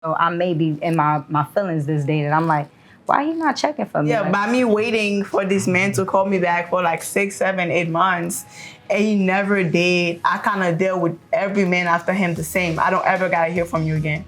So I may be in my feelings this day that I'm like, why he not checking for me? Yeah, like, by me waiting for this man to call me back for like 6, 7, 8 months, and he never did, I kind of deal with every man after him the same. I don't ever gotta hear from you again.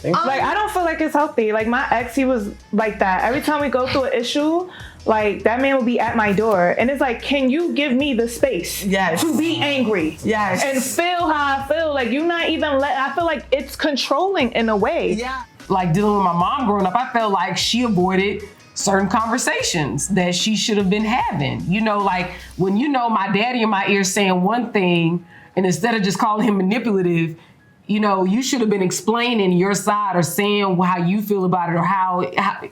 Like, I don't feel like it's healthy. Like, my ex, he was like that. Every time we go through an issue, like, that man will be at my door. And it's like, can you give me the space to be angry? Yes. And feel how I feel. Like, you not even I feel like it's controlling in a way. Yeah. Like, dealing with my mom growing up, I felt like she avoided certain conversations that she should have been having. You know, like, when you know my daddy in my ear saying one thing, and instead of just calling him manipulative, you know, you should have been explaining your side or saying how you feel about it, or how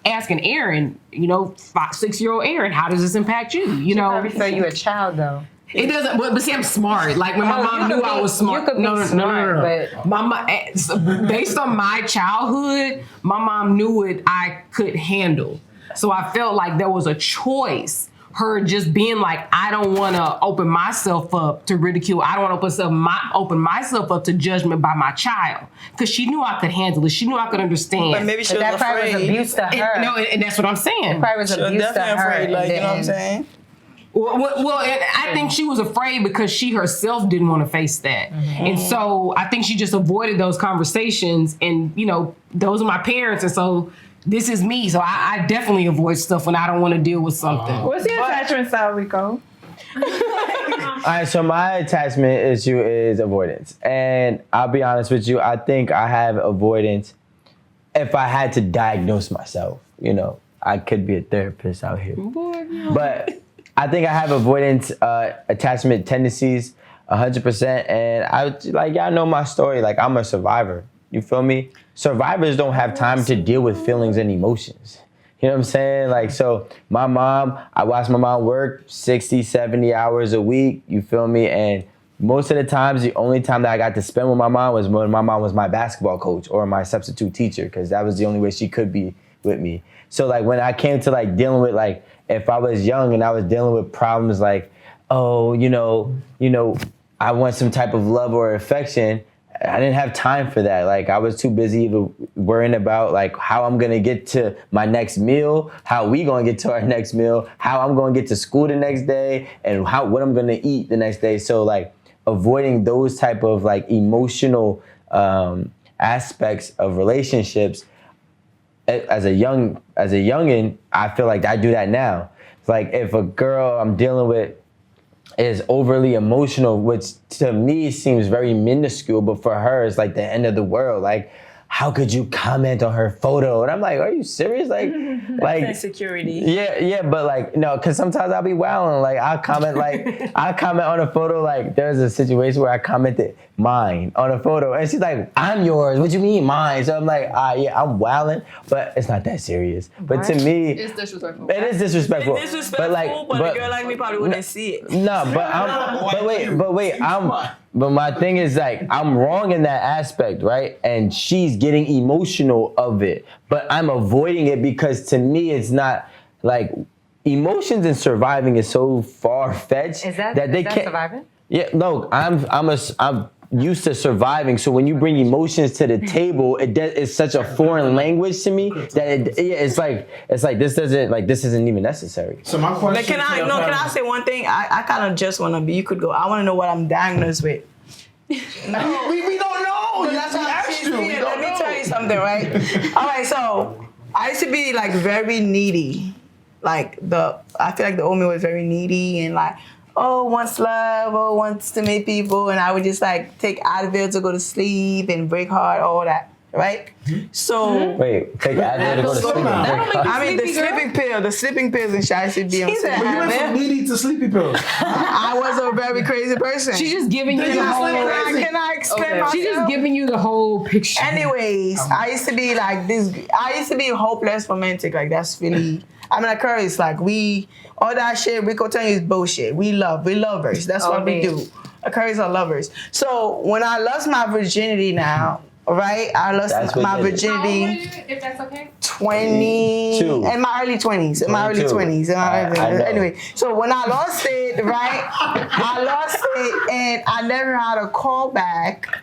asking Aaron, you know, 6-year-old Aaron, how does this impact you? You know, probably feel you a child though. It doesn't, but see, I'm smart. Like, when my mom knew I was smart. You could be smart, but My mom, based on my childhood, my mom knew what I could handle. So I felt like there was a choice. Her just being like, I don't want to open myself up to ridicule. I don't want to open myself up to judgment by my child, because she knew I could handle it. She knew I could understand. But maybe she was that probably was afraid. abuse to her. And that's what I'm saying. Probably was She was abuse to definitely her. afraid, like, and you know what I'm then- saying? Well, and I think she was afraid because she herself didn't want to face that. Mm-hmm. And so I think she just avoided those conversations. And, you know, those are my parents. And so this is me. So I definitely avoid stuff when I don't want to deal with something. What's your attachment style, Rico? All right, so my attachment issue is avoidance. And I'll be honest with you, I think I have avoidance if I had to diagnose myself. You know, I could be a therapist out here. But I think I have avoidance attachment tendencies 100%. And y'all know my story. Like, I'm a survivor. You feel me? Survivors don't have time to deal with feelings and emotions. You know what I'm saying? Like, so my mom, I watched my mom work 60, 70 hours a week. You feel me? And most of the times, the only time that I got to spend with my mom was when my mom was my basketball coach or my substitute teacher, because that was the only way she could be with me. So, like, when I came to, like, dealing with, like, if I was young and I was dealing with problems like, oh, you know, I want some type of love or affection, I didn't have time for that. Like, I was too busy worrying about, like, how I'm gonna get to my next meal, how we gonna get to our next meal, how I'm gonna get to school the next day, and what I'm gonna eat the next day. So, like, avoiding those type of, like, emotional aspects of relationships as a youngin', I feel like I do that now. It's like, if a girl I'm dealing with is overly emotional, which to me seems very minuscule, but for her it's like the end of the world. Like, how could you comment on her photo? And I'm like, are you serious? Like Insecurity. Yeah, but like, no, because sometimes I'll be wilding. Like, I'll comment on a photo. Like, there's a situation where I commented mine on a photo, and she's like, I'm yours. What you mean mine? So I'm like, yeah, I'm wilding, but it's not that serious. But to me, It's disrespectful. it is disrespectful. It's disrespectful, but a girl like me probably wouldn't see it. No, but my thing is, like, I'm wrong in that aspect, right? And she's getting emotional of it, but I'm avoiding it because to me, it's not like emotions and surviving is so far-fetched that they can't. Surviving? Yeah, no, I'm used to surviving. So when you bring emotions to the table, it's such a foreign language to me that it's like this isn't even necessary. So my question, Like, can I say one thing? I kind of just want to be. You could go. I want to know what I'm diagnosed with. we don't know. That's We how asked you. We Let don't me know. tell you something, right? All right, so I used to be like very needy. Like I feel like the old me was very needy and like, wants love, wants to meet people, and I would just like take Advil to go to sleep and break heart, all that. Right? So Wait, take Advil to go to sleep. I mean the sleeping pills and shit I should be on. But you went from needy to sleepy pills. I was a very crazy person. She's just giving you the whole. Can I explain myself? She's just giving you the whole picture. Anyways, I used to be like this. I used to be hopeless romantic. Like, that's really. I mean, like, it's like all that shit Rico telling you is bullshit. We lovers. That's what we do. Aquarius are lovers. So when I lost my virginity now, right? I lost my virginity. How old are you, if that's okay? 22. In my early 20s. Anyway, so when I lost it, right? I lost it and I never had a call back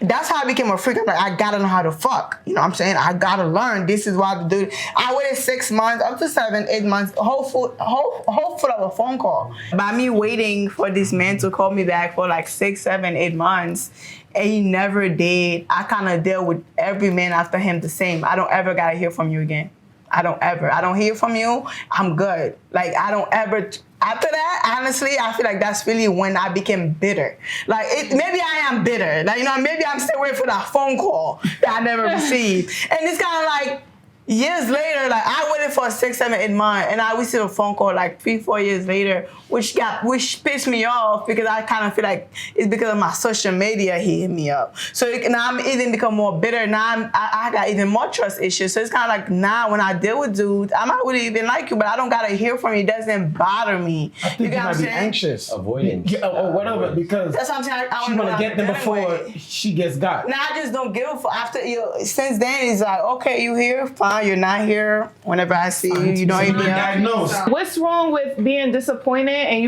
that's how I became a freak. I'm like, I gotta know how to fuck. You know what I'm saying? I gotta learn. This is what I do. I waited 6 months, up to 7, 8 months, hopeful of a phone call. By me waiting for this man to call me back for like 6, 7, 8 months, and he never did, I kind of deal with every man after him the same. I don't ever gotta hear from you again. I don't hear from you, I'm good. Like, I don't ever, after that, honestly, I feel like that's really when I became bitter. Like, maybe I am bitter. Like, maybe I'm still waiting for that phone call that I never received. And it's kind of like, years later, like, I waited for 6, 7, 8 months, and I received a phone call like 3, 4 years later, which pissed me off because I kind of feel like it's because of my social media he hit me up. So now I'm even become more bitter. Now I got even more trust issues. So it's kind of like now when I deal with dudes, I might really even like you, but I don't gotta hear from you. It doesn't bother me. I think you might be anxious. Avoidance. Or whatever, because that's what I'm saying. I she want to get them before she gets got. Now I just don't give a fuck. After since then, it's like, okay, you here, fine. You're not here. Whenever I see you, you don't even diagnosed. What's wrong with being disappointed and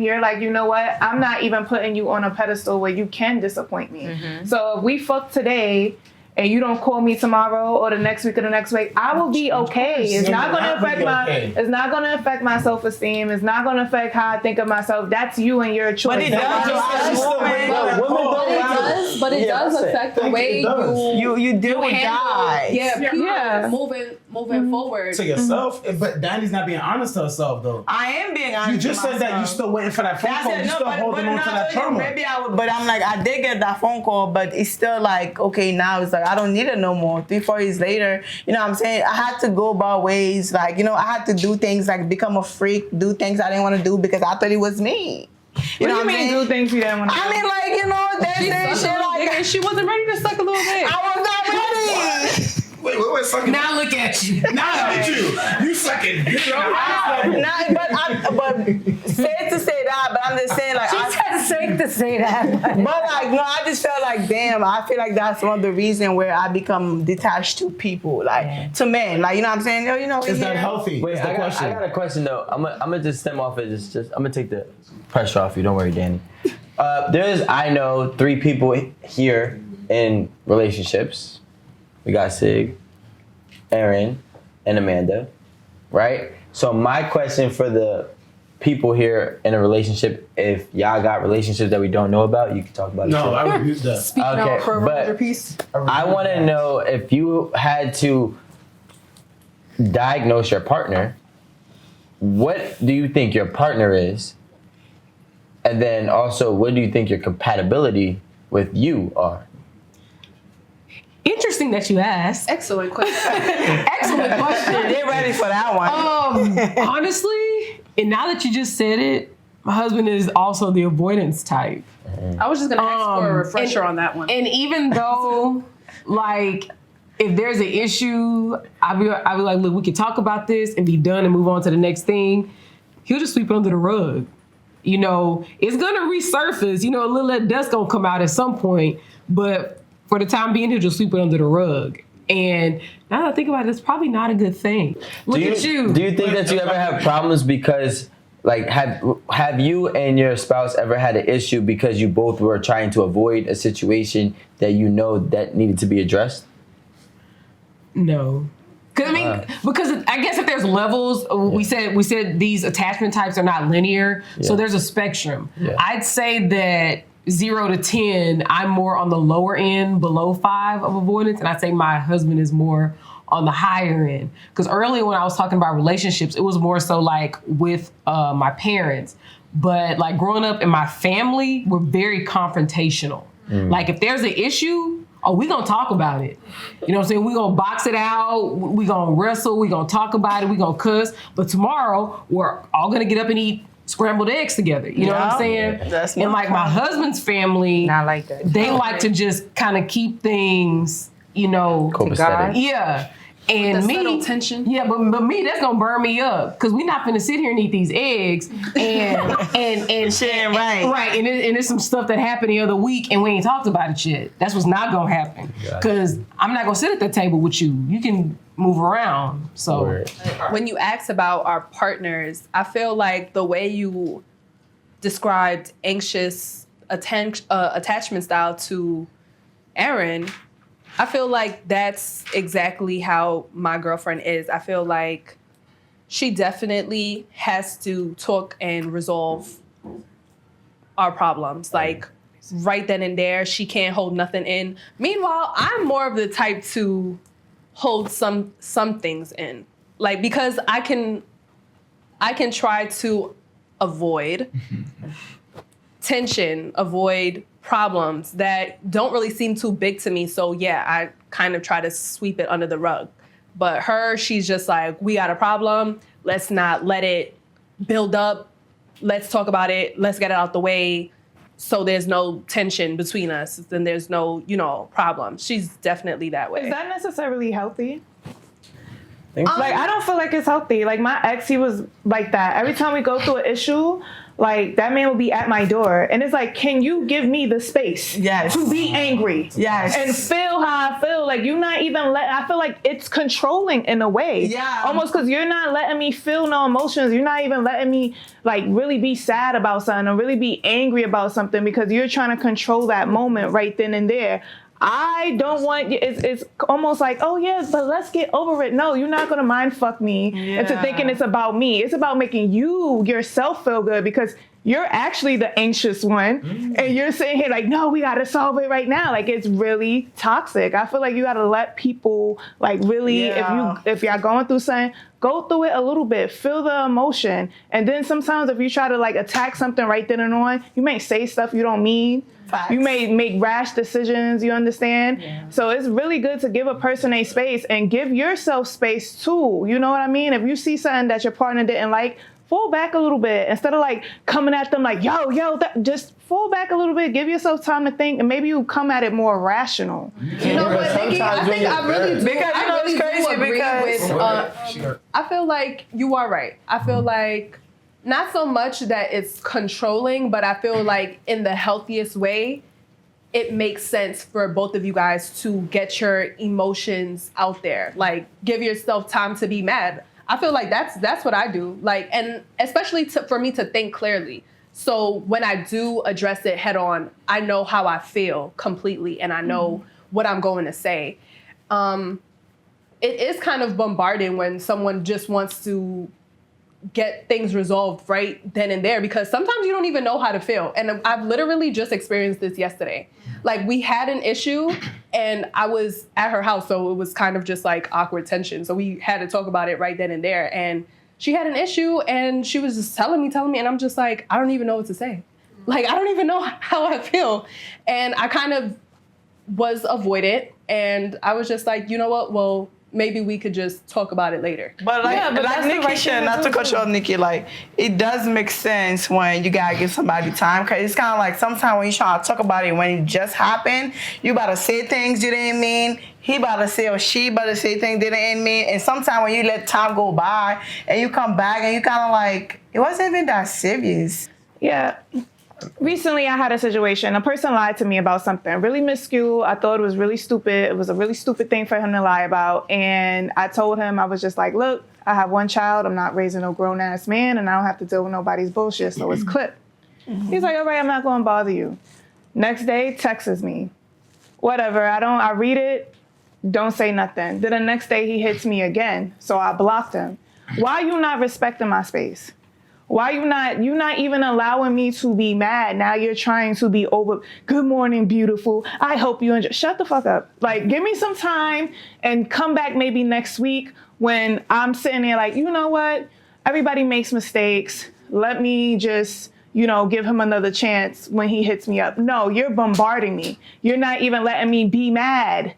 you're like, you know what? I'm not even putting you on a pedestal where you can disappoint me. So if we fuck today and you don't call me tomorrow or the next week or the next week, I will be okay. It's not going to affect it's not going to affect my self-esteem. It's not going to affect how I think of myself. That's you and your choice. But it does. But it does affect the way you deal with guys. Yeah, moving forward to yourself. But Danny's not being honest to herself though. I am being honest. You just said that you still waiting for that phone call. You still holding on to that trauma. Maybe I would, but I'm like, I did get that phone call, but it's still like, okay, now it's like I don't need it no more. 3, 4 years later, you know what I'm saying? I had to go about ways, like, I had to do things like become a freak, do things I didn't want to do because I thought it was me. You know what I mean? Do things you didn't want to do. I mean, like, there's shit like she wasn't ready to suck a little bit. I was not ready. Wait, sucking. Now look at you. Now look at you. You sucking. But sad to say that, but I'm just saying, like, Safe to say that. but like, no, I just felt like, damn, I feel like that's one of the reasons where I become detached to people, like, to men. Like, you know what I'm saying? Is that healthy? Wait, I got a question though. I'm gonna just stem off it. Just I'm gonna take the pressure off you. Don't worry, Danny. I know 3 people here in relationships. We got Sig, Aaron, and Amanda, right? So my question for the people here in a relationship, if y'all got relationships that we don't know about, you can talk about it. No, I refuse that. Speaking out for another piece. I want to know if you had to diagnose your partner, what do you think your partner is? And then also, what do you think your compatibility with you are? Interesting that you asked. Excellent question. Excellent question. Get ready for that one. Honestly, and now that you just said it, my husband is also the avoidance type. I was just gonna ask for a refresher on that one. And even though, like, if there's an issue, I'll be like, look, we can talk about this and be done and move on to the next thing. He'll just sweep it under the rug. It's gonna resurface. A little dust gonna come out at some point, but for the time being, he'll just sweep it under the rug. And now that I think about it, it's probably not a good thing. Look at you. Do you think that you ever have problems because, like, have you and your spouse ever had an issue because you both were trying to avoid a situation that that needed to be addressed? No. Because I guess if there's levels, we said these attachment types are not linear, so there's a spectrum. Yeah. I'd say that 0 to 10, I'm more on the lower end, below 5 of avoidance, and I'd say my husband is more on the higher end. Because earlier when I was talking about relationships, it was more so like with my parents. But like growing up in my family, we're very confrontational. Like if there's an issue, we gonna talk about it. You know what I'm saying? We gonna box it out, we gonna wrestle, we gonna talk about it, we gonna cuss. But tomorrow, we're all gonna get up and eat scrambled eggs together. You know what I'm saying? That's and like my husband's family, Not like that. they like to just kind of keep things, Copacetic. Yeah. And me, subtle tension. Yeah, but me, that's gonna burn me up because we're not finna sit here and eat these eggs and Shit ain't right. Right, and there's some stuff that happened the other week and we ain't talked about it yet. That's what's not gonna happen because I'm not gonna sit at the table with you. You can move around. So when you ask about our partners, I feel like the way you described anxious attachment style to Erin, I feel like that's exactly how my girlfriend is. I feel like she definitely has to talk and resolve our problems. Like right then and there, she can't hold nothing in. Meanwhile, I'm more of the type to hold some things in. Like, because I can try to avoid tension, avoid problems that don't really seem too big to me. So yeah, I kind of try to sweep it under the rug. But her, she's just like, we got a problem. Let's not let it build up. Let's talk about it. Let's get it out the way so there's no tension between us. Then there's no, problem. She's definitely that way. Is that necessarily healthy? Like, I don't feel like it's healthy. Like, my ex, he was like that. Every time we go through an issue, like, that man will be at my door. And it's like, can you give me the space to be angry? Yes. And feel how I feel. Like, you're not even I feel like it's controlling in a way. Yeah. Almost because you're not letting me feel no emotions. You're not even letting me, like, really be sad about something or really be angry about something because you're trying to control that moment right then and there. I don't want, it's almost like, oh yeah, but let's get over it. No, you're not going to mind fuck me into thinking it's about me. It's about making you yourself feel good because you're actually the anxious one. And you're sitting here like, no, we got to solve it right now. Like, it's really toxic. I feel like you got to let people like really, if y'all going through something, go through it a little bit, feel the emotion. And then sometimes if you try to like attack something right then and on, you may say stuff you don't mean. Facts. You may make rash decisions, you understand? Yeah. So it's really good to give a person a space and give yourself space too. You know what I mean? If you see something that your partner didn't like, fall back a little bit. Instead of like coming at them like, yo, just fall back a little bit. Give yourself time to think and maybe you come at it more rational. You know what, Nikki? I think I really do. Because I really it's crazy do agree because with, I feel like you are right. I feel like not so much that it's controlling, but I feel like in the healthiest way, it makes sense for both of you guys to get your emotions out there. Like, give yourself time to be mad. I feel like that's what I do. Like, and especially for me to think clearly. So when I do address it head on, I know how I feel completely, and I know what I'm going to say. It is kind of bombarding when someone just wants to get things resolved right then and there, because sometimes you don't even know how to feel. And I've literally just experienced this yesterday. Like, we had an issue and I was at her house, so it was kind of just like awkward tension. So we had to talk about it right then and there. And she had an issue and she was just telling me, and I'm just like, I don't even know what to say. Like, I don't even know how I feel. And I kind of was avoidant, and I was just like, you know what? Well, maybe we could just talk about it later. But like Nikki said, not to cut you off, Nikki, like, it does make sense when you gotta give somebody time, because it's kind of like sometimes when you try to talk about it when it just happened, you about to say things you didn't mean, he about to say or she about to say things they didn't mean, and sometimes when you let time go by and you come back and you kind of like, it wasn't even that serious. Yeah. Recently, I had a situation. A person lied to me about something really minuscule. I thought it was really stupid. It was a really stupid thing for him to lie about. And I told him, I was just like, look, I have one child. I'm not raising no grown-ass man, and I don't have to deal with nobody's bullshit, so it's clipped. He's like, all right, I'm not going to bother you. Next day, texts me. Whatever. I read it, don't say nothing. Then the next day, he hits me again, so I blocked him. Why are you not respecting my space? Why you're not even allowing me to be mad? Now you're trying to be over. Good morning, beautiful. I hope you enjoy. Shut the fuck up. Like, give me some time and come back maybe next week when I'm sitting there like, you know what? Everybody makes mistakes. Let me just, give him another chance when he hits me up. No, you're bombarding me. You're not even letting me be mad.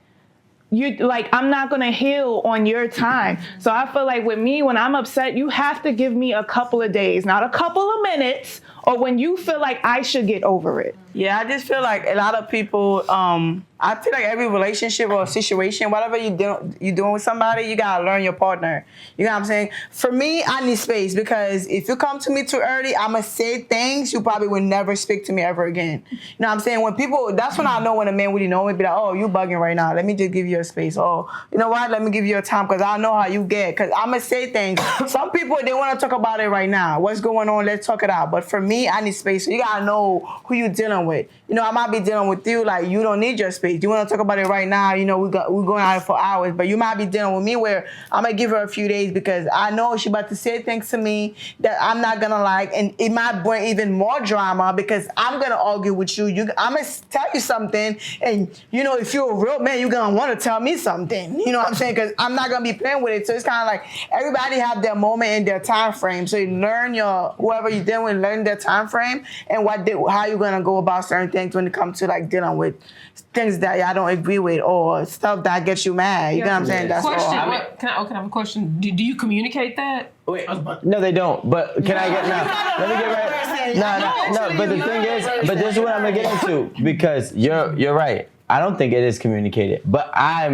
I'm not going to heal on your time. So I feel like with me, when I'm upset, you have to give me a couple of days, not a couple of minutes, or when you feel like I should get over it. Yeah, I just feel like a lot of people, I feel like every relationship or situation, whatever you're doing with somebody, you got to learn your partner. You know what I'm saying? For me, I need space, because if you come to me too early, I'm going to say things you probably would never speak to me ever again. You know what I'm saying? When people, that's when I know when a man really know me, be like, oh, you bugging right now. Let me just give you a space. Oh, you know what? Let me give you your time, because I know how you get. Because I'm going to say things. Some people, they want to talk about it right now. What's going on? Let's talk it out. But for me, I need space. So you got to know who you're dealing with. I might be dealing with you, like, you don't need your space. days. You want to talk about it right now? You know, we're going out for hours, but you might be dealing with me where I'm gonna give her a few days because I know she's about to say things to me that I'm not gonna like, and it might bring even more drama because I'm gonna argue with you. I'm gonna tell you something, and you know, if you're a real man, you're gonna want to tell me something. You know what I'm saying? Because I'm not gonna be playing with it. So it's kind of like everybody have their moment and their time frame. So you learn whoever you're dealing with, learn their time frame and how you're gonna go about certain things when it comes to like dealing with things that y'all don't agree with or stuff that gets you mad. You know what I'm saying? That's question. all. Can I have a question? Do you communicate that? Wait, no, they don't. But can I get let me get right. No. But the thing is, but this is what I'm gonna get into because you're right. I don't think it is communicated, but I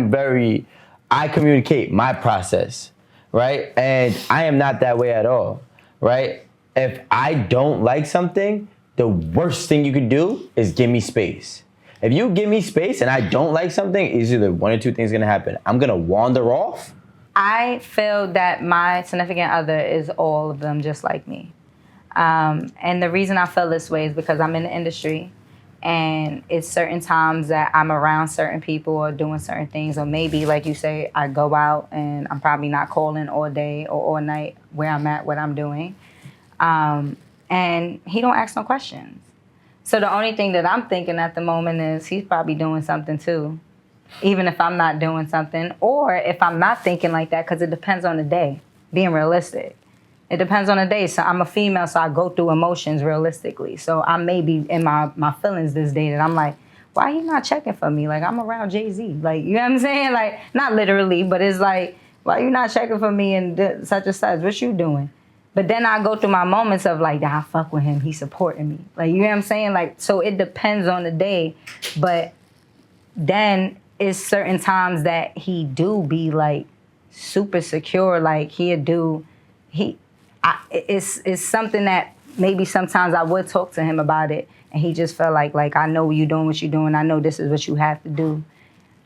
communicate my process, right? And I am not that way at all, right? If I don't like something, the worst thing you could do is give me space. If you give me space and I don't like something, it's either one or two things gonna happen. I'm gonna wander off. I feel that my significant other is all of them just like me. And the reason I feel this way is because I'm in the industry and it's certain times that I'm around certain people or doing certain things, or maybe, like you say, I go out and I'm probably not calling all day or all night where I'm at, what I'm doing. And he don't ask no questions. So the only thing that I'm thinking at the moment is he's probably doing something too, even if I'm not doing something, or if I'm not thinking like that, because it depends on the day, being realistic. It depends on the day. So I'm a female, so I go through emotions realistically. So I may be in my feelings this day that I'm like, why he not checking for me? Like, I'm around Jay-Z. Like, you know what I'm saying? Like, not literally, but it's like, why you not checking for me and such and such? What you doing? But then I go through my moments of like, I fuck with him. He's supporting me. Like, you know what I'm saying? Like, so it depends on the day. But then it's certain times that he do be like super secure. Like it's something that maybe sometimes I would talk to him about it. And he just felt like I know you doing what you're doing. I know this is what you have to do.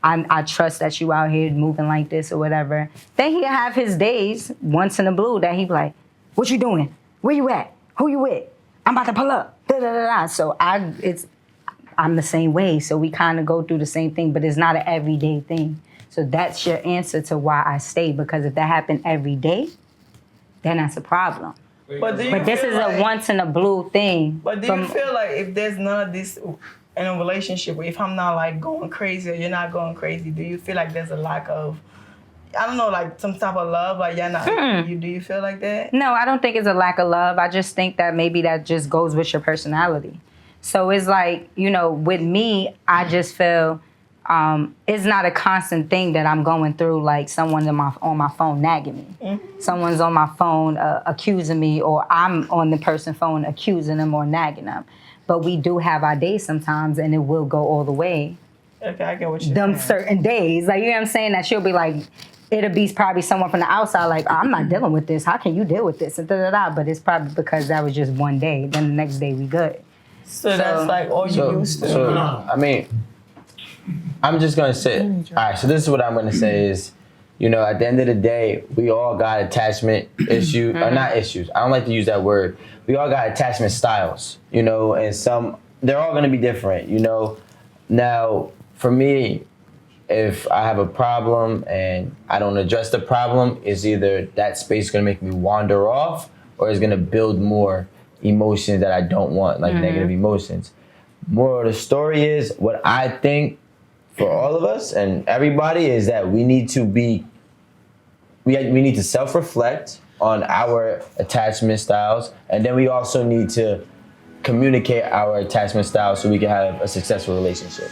I trust that you out here moving like this or whatever. Then he'll have his days once in a blue that he be like, what you doing? Where you at? Who you with? I'm about to pull up. Da, da, da, da. So I'm the same way. So we kind of go through the same thing, but it's not an everyday thing. So that's your answer to why I stay, because if that happened every day, then that's a problem. But this is a once in a blue thing. But do you feel like if there's none of this in a relationship, if I'm not like going crazy or you're not going crazy, do you feel like there's a lack of, I don't know, like some type of love? Like you're not, do you feel like that? No, I don't think it's a lack of love. I just think that maybe that just goes with your personality. So it's like, you know, with me, I just feel it's not a constant thing that I'm going through, like someone's on my phone nagging me. Mm-hmm. Someone's on my phone accusing me, or I'm on the person's phone accusing them or nagging them. But we do have our days sometimes, and it will go all the way. Okay, I get what you're saying. Them certain days. Like, you know what I'm saying? That she'll be like, it'll be probably someone from the outside like, I'm not dealing with this. How can you deal with this? And But it's probably because that was just one day. Then the next day we good. So that's like all you used to. So, I mean, I'm just going to say, all right, so this is what I'm going to say is, you know, at the end of the day, we all got attachment issues, or not issues. I don't like to use that word. We all got attachment styles, you know, and they're all going to be different, you know. Now, for me, if I have a problem and I don't address the problem, it's either that space is going to make me wander off or it's going to build more emotions that I don't want, like negative emotions. Moral of the story is, what I think for all of us and everybody is that we need to self-reflect on our attachment styles, and then we also need to communicate our attachment styles so we can have a successful relationship.